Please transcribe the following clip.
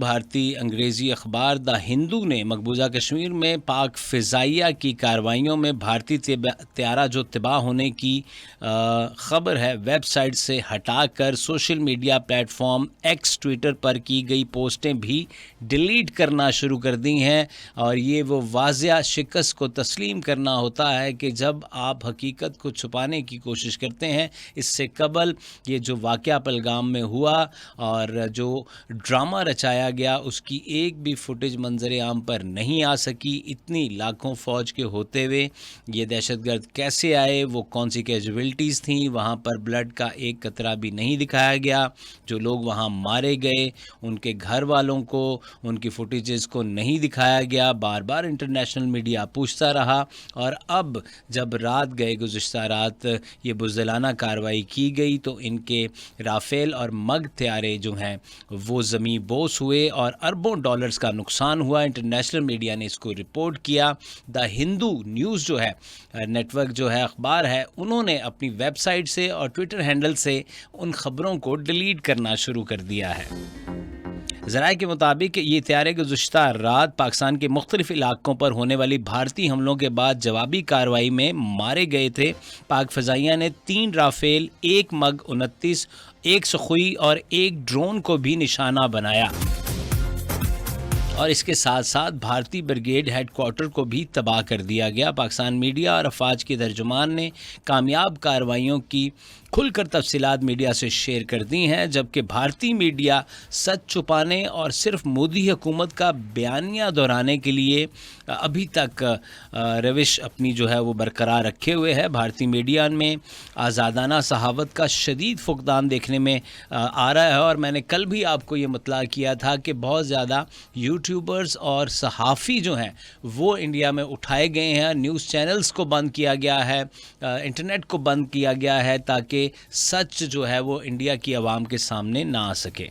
بھارتی انگریزی اخبار دا ہندو نے مقبوضہ کشمیر میں پاک فضائیہ کی کارروائیوں میں بھارتی طیارہ جو تباہ ہونے کی خبر ہے ویب سائٹ سے ہٹا کر social media platform X Twitter پر کی گئی پوسٹیں بھی ڈیلیٹ کرنا شروع کر دی ہیں، اور یہ وہ واضح شکست کو تسلیم کرنا ہوتا ہے کہ جب آپ حقیقت کو چھپانے کی کوشش کرتے ہیں۔ اس سے قبل یہ جو واقعہ پہلگام میں ہوا اور جو ڈرامہ رچایا گیا، اس کی ایک بھی فوٹیج منظر عام پر نہیں آ سکی۔ اتنی لاکھوں فوج کے ہوتے ہوئے یہ دہشت گرد کیسے آئے، وہ کون سی کیجویلٹیز تھیں، وہاں پر بلڈ کا ایک قطرہ بھی نہیں دکھایا گیا۔ جو لوگ وہاں مارے گئے ان کے گھر والوں کو ان کی فوٹیجز کو نہیں دکھایا گیا۔ بار بار انٹرنیشنل میڈیا پوچھتا رہا، اور اب جب رات گئے گزشتہ رات یہ بزدلانہ کارروائی کی گئی تو ان کے رافیل اور مگ طیارے جو ہیں وہ زمیں بوس ہوئے اور اربوں ڈالرز کا نقصان ہوا۔ انٹرنیشنل میڈیا نے اس کو رپورٹ کیا۔ دا ہندو نیوز جو ہے نیٹ ورک جو ہے اخبار ہے، انہوں نے اپنی ویب سائٹ سے اور ٹویٹر ہینڈل سے ان خبروں کو ڈیلیٹ کرنا شروع کر دیا ہے۔ ذرائع کے مطابق یہ طیارے گزشتہ رات پاکستان کے مختلف علاقوں پر ہونے والی بھارتی حملوں کے بعد جوابی کارروائی میں مارے گئے تھے۔ پاک فضائیہ نے 3 رافیل، 1 مگ 29، 1 سخوئی اور 1 ڈرون کو بھی نشانہ بنایا، اور اس کے ساتھ ساتھ بھارتی بریگیڈ ہیڈ کوارٹر کو بھی تباہ کر دیا گیا۔ پاکستان میڈیا اور افواج کے ترجمان نے کامیاب کارروائیوں کی کھل کر تفصیلات میڈیا سے شیئر کر دی ہیں، جبکہ بھارتی میڈیا سچ چھپانے اور صرف مودی حکومت کا بیانیہ دہرانے کے لیے ابھی تک روش اپنی جو ہے وہ برقرار رکھے ہوئے ہے۔ بھارتی میڈیا میں آزادانہ صحافت کا شدید فقدان دیکھنے میں آ رہا ہے، اور میں نے کل بھی آپ کو یہ مطلع کیا تھا کہ بہت زیادہ یوٹیوبرز اور صحافی جو ہیں وہ انڈیا میں اٹھائے گئے ہیں۔ نیوز چینلز کو بند کیا گیا ہے، انٹرنیٹ کو بند کیا گیا ہے، تاکہ سچ جو ہے وہ انڈیا کی عوام کے سامنے نہ آ سکے۔